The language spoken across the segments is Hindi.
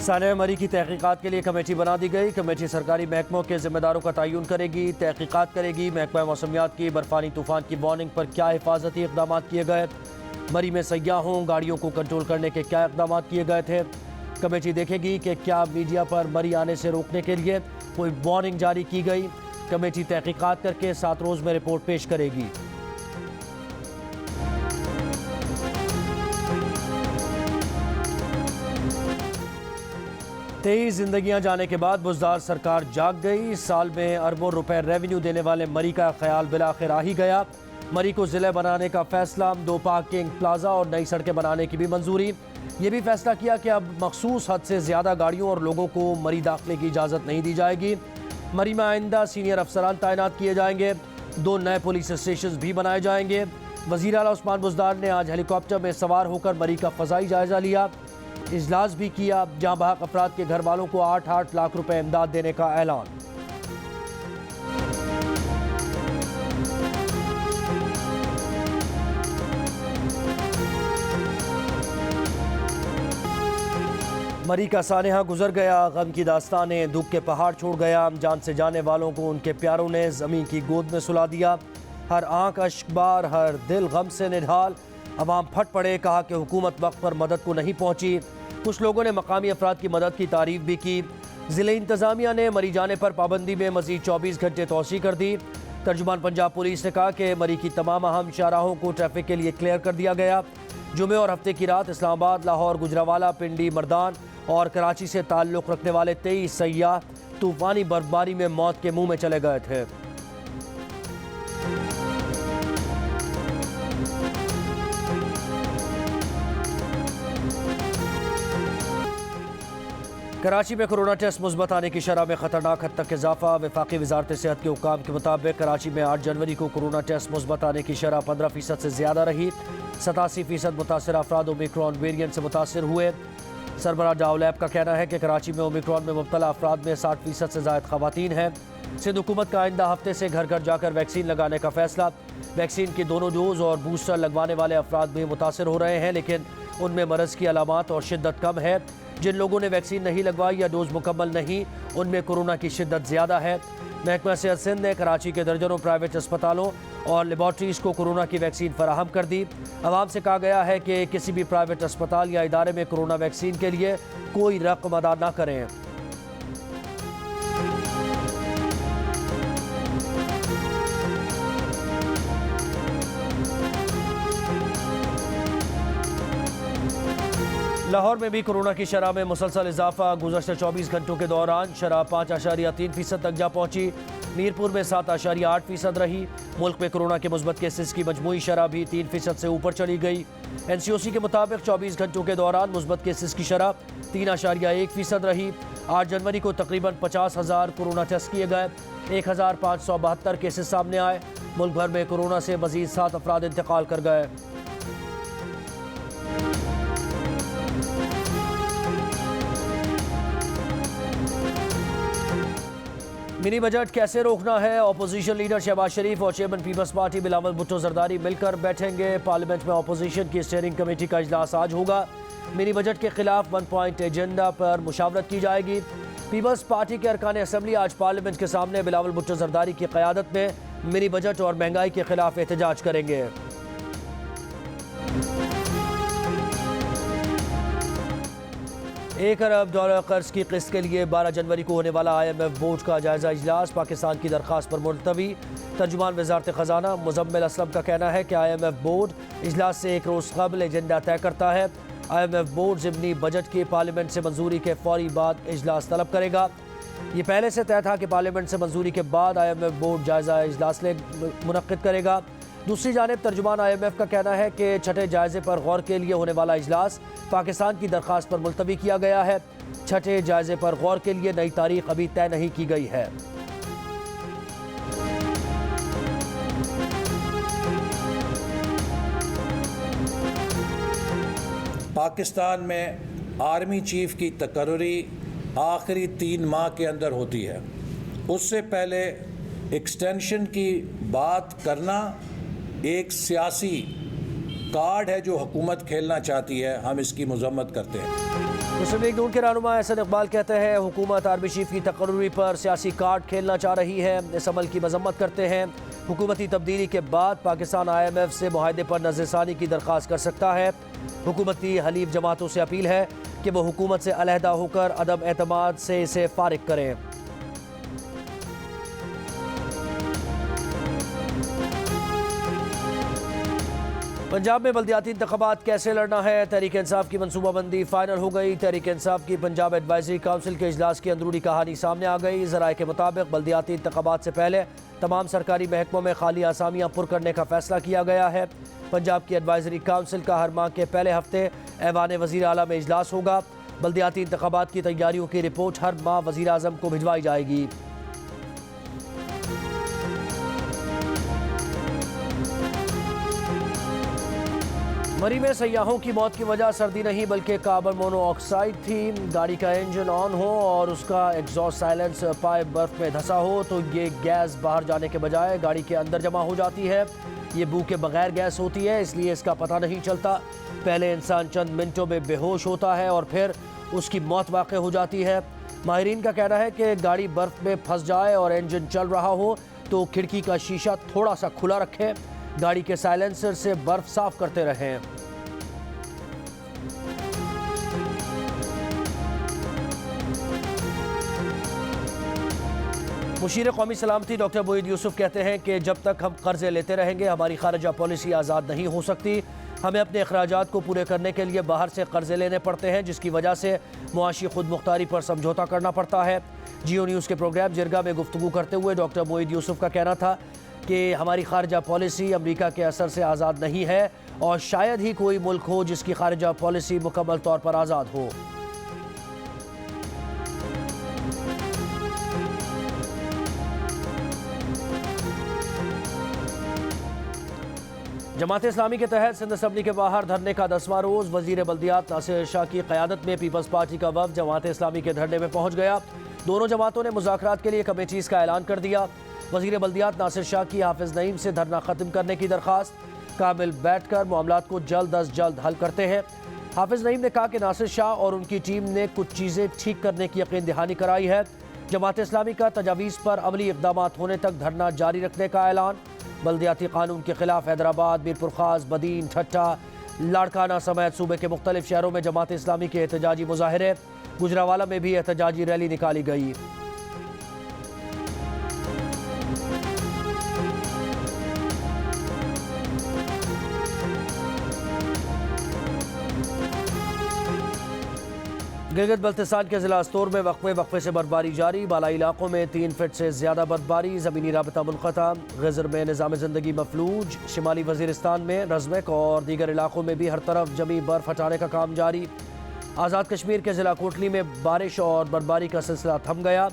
सानिया मरी की तहकीकात के लिए कमेटी बना दी गई। कमेटी सरकारी महकमों के जिम्मेदारों का तयन करेगी, तहकीकात करेगी। महकमा मौसमियात की बर्फानी तूफान की वार्निंग पर क्या हिफाजती इकदाम किए गए, मरी में सयाहों गाड़ियों को कंट्रोल करने के क्या इकदाम किए गए थे। कमेटी देखेगी कि क्या मीडिया पर मरी आने से रोकने के लिए कोई वार्निंग जारी की गई। कमेटी तहकीकात करके 7 रोज़ में रिपोर्ट पेश करेगी। तेईस जिंदगियां जाने के बाद बुजदार सरकार जाग गई। साल में अरबों रुपए रेवेन्यू देने वाले मरी का ख्याल बिलाखिर आ ही गया। मरी को जिले बनाने का फैसला, 2 पार्किंग प्लाजा और नई सड़कें बनाने की भी मंजूरी। ये भी फैसला किया कि अब मखसूस हद से ज़्यादा गाड़ियों और लोगों को मरी दाखिले की इजाज़त नहीं दी जाएगी। मरी में आइंदा सीनियर अफसरान तैनात किए जाएंगे। 2 नए पुलिस स्टेशन भी बनाए जाएंगे। वज़ीर आला उस्मान बुज़दार ने आज हेलीकॉप्टर में सवार होकर मरी का फ़ज़ाई जायज़ा लिया, इजलास भी किया, जहां बहक अफराद के घर वालों को 8-8 लाख रुपए इमदाद देने का ऐलान। मरी का सानहा गुजर गया, गम की दास्तानें, दुख के पहाड़ छोड़ गया। जान से जाने वालों को उनके प्यारों ने ज़मीन की गोद में सुला दिया। हर आंख अश्कबार, हर दिल गम से निढाल। अवाम फट पड़े, कहा कि हुकूमत वक्त पर मदद को नहीं पहुंची। कुछ लोगों ने मकामी अफराद की मदद की तारीफ भी की। ज़िले इंतज़ामिया ने मरी जाने पर पाबंदी में मज़ीद 24 घंटे तोसी कर दी। तर्जुमान पंजाब पुलिस ने कहा कि मरी की तमाम अहम शाहराहों को ट्रैफिक के लिए क्लियर कर दिया गया। जुमे और हफ्ते की रात इस्लामाबाद, लाहौर, गुजरावाला, पिंडी, मर्दान और कराची से ताल्लुक़ रखने वाले 23 सयाह तूफ़ानी बर्फबारी में मौत के मुँह में चले गए थे। कराची में कोरोना टेस्ट मुस्बत आने की शरह में खतरनाक हद तक इजाफा। वफाकी वजारत सेहत के हुक्काम के मुताबिक कराची में 8 जनवरी को कोरोना टेस्ट मुस्बत आने की शरह 15% से ज़्यादा रही। 87% मुतासर अफराद ओमिक्रॉन वेरिएंट से मुतासर हुए। सरबराह डाउलैब का कहना है कि कराची में ओमिक्रॉन में मुब्तला अफराद में 60% से ज़ायद ख़वातीन हैं। सिंध हुकूमत का आइंदा हफ्ते से घर घर जाकर वैक्सीन लगाने का फैसला। वैक्सीन की दोनों डोज और बूस्टर लगवाने वाले अफराद भी मुतासर हो रहे हैं, लेकिन उनमें मरज़ की अलामात और शिद्दत कम है। जिन लोगों ने वैक्सीन नहीं लगवाई या डोज मुकम्मल नहीं, उनमें कोरोना की शिद्दत ज़्यादा है। महकमा सेहत सिंध ने कराची के दर्जनों प्राइवेट अस्पतालों और लेबॉर्ट्रीज़ को कोरोना की वैक्सीन फराहम कर दी। आवाम से कहा गया है कि किसी भी प्राइवेट अस्पताल या इदारे में कोरोना वैक्सीन के लिए कोई रकम अदा न करें। लाहौर में भी कोरोना की शरह में मुसलसल इजाफा। गुज़श्ता 24 घंटों के दौरान शरह 5.3% तक जा पहुँची। मीरपुर में 7.8% रही। मुल्क में कोरोना के मुस्बत केसेस की मजमूई शरह भी 3% से ऊपर चली गई। NCOC के मुताबिक 24 घंटों के दौरान मुस्बत केसेस की शरह 3.1% रही। 8 जनवरी को तकरीबन 50,000 कोरोना टेस्ट किए गए। 1,572 केसेस सामने आए। मुल्क भर में कोरोना से मजीद 7 अफराद इंतकाल कर गए। मिनी बजट कैसे रोकना है, अपोजिशन लीडर शहबाज शरीफ और chairman peoples party Bilawal Bhutto Zardari मिलकर बैठेंगे। पार्लियामेंट में अपोजिशन की स्टीयरिंग कमेटी का इजलास आज होगा। मिनी बजट के खिलाफ 1 पॉइंट एजेंडा पर मुशावरत की जाएगी। पीपल्स पार्टी के अरकान असम्बली आज पार्लियामेंट के सामने बिलावल भुट्टो जरदारी की क़यादत में मिनी बजट और महंगाई के खिलाफ एहतजाज करेंगे। 1 अरब डॉलर कर्ज की किस्त के लिए 12 जनवरी को होने वाला IMF बोर्ड का जायजा इजलास पाकिस्तान की दरख्वास्त पर मुलतवी। तर्जुमान वजारत खजाना मुजम्मिल असलम का कहना है कि IMF बोर्ड इजलास से 1 रोज़ कबल एजेंडा तय करता है। IMF बोर्ड ज़िमनी बजट की पार्लियामेंट से मंजूरी के फौरी बाद इजलास तलब करेगा। ये पहले से तय था कि पार्लियामेंट से मंजूरी के बाद IMF बोर्ड जायजा इजलास मुनक्किद करेगा। दूसरी जानिब तर्जुमान IMF का कहना है कि छठे जायजे पर गौर के लिए होने वाला इजलास पाकिस्तान की दरख्वास्त पर मुलतवी किया गया है। छठे जायजे पर गौर के लिए नई तारीख अभी तय नहीं की गई है। पाकिस्तान में आर्मी चीफ की तकर्री आखिरी 3 माह के अंदर होती है। उससे पहले एक्सटेंशन की बात करना एक सियासी कार्ड है जो हुकूमत खेलना चाहती है। हम इसकी मजम्मत करते हैं। मुस्लिम लीग नून के रहनुमा एहसन इकबाल कहते हैं हुकूमत आर्मी चीफ की तकर्री पर सियासी कार्ड खेलना चाह रही है। इस अमल की मजम्मत करते हैं। हुकूमती तब्दीली के बाद पाकिस्तान IMF से मुआहदे पर नज़रसानी की दरख्वास्त कर सकता है। हुकूमती हलीफ जमातों से अपील है कि वो हुकूमत से अलहदा होकर अदम एतमाद से इसे फारिग करें। पंजाब में बल्दियाती इंतखाबात कैसे लड़ना है, तहरीक इंसाफ की मनसूबाबंदी फाइनल हो गई। तहरीक इंसाफ की पंजाब एडवाइजरी काउंसिल के इजलास की अंदरूनी कहानी सामने आ गई। ज़राए के मुताबिक बल्दियाती इंतखाबात से पहले तमाम सरकारी महकमों में खाली आसामियाँ पुर करने का फैसला किया गया है। पंजाब की एडवाइजरी काउंसिल का हर माह के पहले हफ्ते ऐवान वज़ीर आला में इजलास होगा। बल्दियाती इंतखाबात की तैयारियों की रिपोर्ट हर माह वज़ीर आज़म को भिजवाई जाएगी। मरी में सयाहों की मौत की वजह सर्दी नहीं बल्कि कार्बन मोनोऑक्साइड थी। गाड़ी का इंजन ऑन हो और उसका एग्जॉस्ट साइलेंस पाइप बर्फ में धंसा हो तो ये गैस बाहर जाने के बजाय गाड़ी के अंदर जमा हो जाती है। ये बू के बगैर गैस होती है, इसलिए इसका पता नहीं चलता। पहले इंसान चंद मिनटों में बेहोश होता है और फिर उसकी मौत वाक़ हो जाती है। माहिरीन का कहना है कि गाड़ी बर्फ में फंस जाए और इंजन चल रहा हो तो खिड़की का शीशा थोड़ा सा खुला रखें। गाड़ी के साइलेंसर से बर्फ साफ करते रहें। मुशीर कौमी सलामती डॉक्टर मोईद यूसुफ कहते हैं कि जब तक हम कर्जे लेते रहेंगे हमारी खारजा पॉलिसी आज़ाद नहीं हो सकती। हमें अपने अखराजात को पूरे करने के लिए बाहर से कर्जे लेने पड़ते हैं, जिसकी वजह से मुआशी खुद मुख्तारी पर समझौता करना पड़ता है। जियो न्यूज़ के प्रोग्राम जिरगा में गुफ्तगू करते हुए डॉक्टर मोईद यूसुफ का कहना था कि हमारी खारजा पॉलिसी अमरीका के असर से आज़ाद नहीं है और शायद ही कोई मुल्क हो जिसकी खारजा पॉलिसी मुकम्मल तौर पर आज़ाद हो। जमात इस्लामी के तहत सिंध असम्बली के बाहर धरने का 10वां रोज़ वज़ीर बल्दियात नासिर शाह की क़यादत में पीपल्स पार्टी का वफ़द जमात इस्लामी के धरने में पहुँच गया। दोनों जमातों ने मुज़ाकरात के लिए कमेटीज़ का ऐलान कर दिया। वज़ीर बल्दियात नासिर शाह की हाफिज़ नईम से धरना ख़त्म करने की दरख्वास्त, कामिल बैठ कर मामलात को जल्द अज जल्द हल करते हैं। हाफिज़ नईम ने कहा कि नासिर शाह और उनकी टीम ने कुछ चीज़ें ठीक करने की यकीन दहानी कराई है। जमात इस्लामी का तजावीज़ पर अमली इक़दाम होने तक धरना जारी रखने का ऐलान। बल्दियाती कानून के खिलाफ हैदराबाद, मीरपुर खास, बदीन, ठट्टा, लाड़काना समेत सूबे के मुख्तलिफ शहरों में जमात इस्लामी के एहतजाजी मुजाहरे। गुजरावाला में भी एहतजाजी रैली निकाली गई। गिलगित बल्तिस्तान के ज़िला अस्तोर में वक्फे से बर्फबारी जारी। बालाई इलाकों में 3 फीट से ज़्यादा बर्फबारी। ज़मीनी राबता मुनक़ता। गज़र में निज़ाम ज़िंदगी मफलूज। शिमाली वज़ीरिस्तान में रज़मक और दीगर इलाकों में भी हर तरफ जमी बर्फ़ हटाने का काम जारी। आज़ाद कश्मीर के ज़िला कोटली में बारिश और बर्फबारी का सिलसिला थम गया।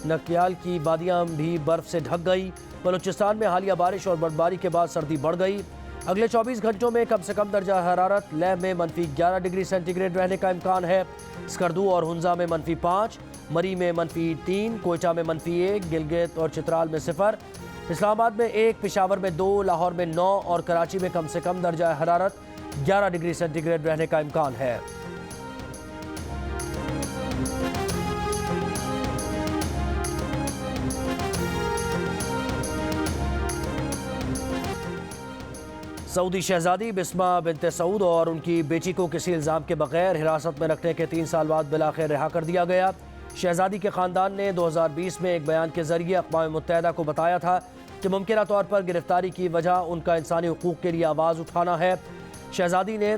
नकियाल की वादियाँ भी बर्फ़ से ढक गई। बलूचिस्तान में हालिया बारिश और बर्फबारी के बाद सर्दी बढ़ गई। अगले 24 घंटों में कम से कम दर्जा हरारत लेह में -11 डिग्री सेंटीग्रेड रहने का इम्कान है। स्कर्दू और हुंजा में -5, मरी में -3, कोयटा में -1, गिलगित और चित्राल में 0, इस्लामाबाद में 1, पेशावर में 2, लाहौर में 9 और कराची में कम से कम दर्जा हरारत 11 डिग्री सेंटीग्रेड रहने का इम्कान है। सऊदी शहजादी बिस्मा बिनते सऊद और उनकी बेटी को किसी इल्ज़ाम के बगैर हिरासत में रखने के 3 साल बाद बिलाखिर रिहा कर दिया गया। शहजादी के ख़ानदान ने 2020 में एक बयान के ज़रिए अक़वाम मुत्तहिदा को बताया था कि मुमकिन तौर पर गिरफ्तारी की वजह उनका इंसानी हुकूक़ के लिए आवाज़ उठाना है। शहजादी ने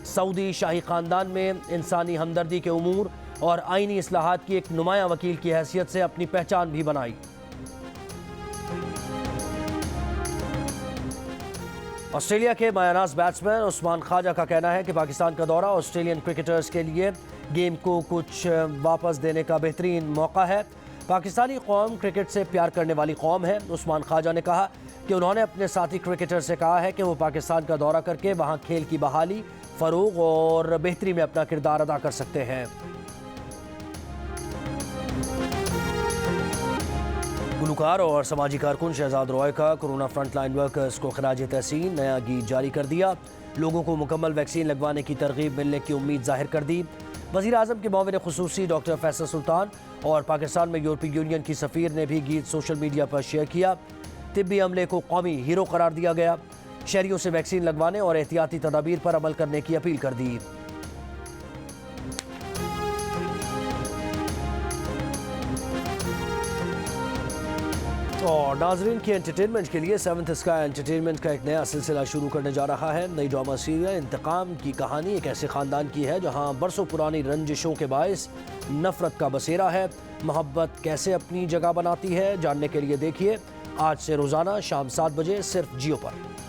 सऊदी शाही ख़ानदान में इंसानी हमदर्दी के उमूर और आइनी इस्लाहात की एक नुमायाँ वकील की हैसियत से अपनी पहचान भी बनाई। ऑस्ट्रेलिया के मायानाज़ बैट्समैन उस्मान ख्वाजा का कहना है कि पाकिस्तान का दौरा ऑस्ट्रेलियन क्रिकेटर्स के लिए गेम को कुछ वापस देने का बेहतरीन मौका है। पाकिस्तानी कौम क्रिकेट से प्यार करने वाली कौम है। उस्मान ख्वाजा ने कहा कि उन्होंने अपने साथी क्रिकेटर से कहा है कि वो पाकिस्तान का दौरा करके वहाँ खेल की बहाली, फ़रोग़ और बेहतरी में अपना किरदार अदा कर सकते हैं। गुलकार और समाजी कारकुन शहजाद रॉय का कोरोना फ्रंटलाइन वर्कर्स को खराज तहसीन नया गीत जारी कर दिया। लोगों को मुकम्मल वैक्सीन लगवाने की तरगीब मिलने की उम्मीद जाहिर कर दी। वज़ीर आज़म के मुआविन खुसूसी डॉक्टर फैसल सुल्तान और पाकिस्तान में यूरोपीय यूनियन की सफ़ीर ने भी गीत सोशल मीडिया पर शेयर किया। तिब्बी अमले को कौमी हीरो करार दिया गया। शहरियों से वैक्सीन लगवाने और एहतियाती तदाबीर पर अमल करने की अपील कर दी। और नाजरीन की एंटरटेनमेंट के लिए सेवंथ स्काई एंटरटेनमेंट का एक नया सिलसिला शुरू करने जा रहा है। नई ड्रामा सीरियल इंतकाम की कहानी एक ऐसे ख़ानदान की है जहां बरसों पुरानी रंजिशों के बायस नफ़रत का बसेरा है। मोहब्बत कैसे अपनी जगह बनाती है, जानने के लिए देखिए आज से रोज़ाना शाम 7 बजे सिर्फ जियो पर।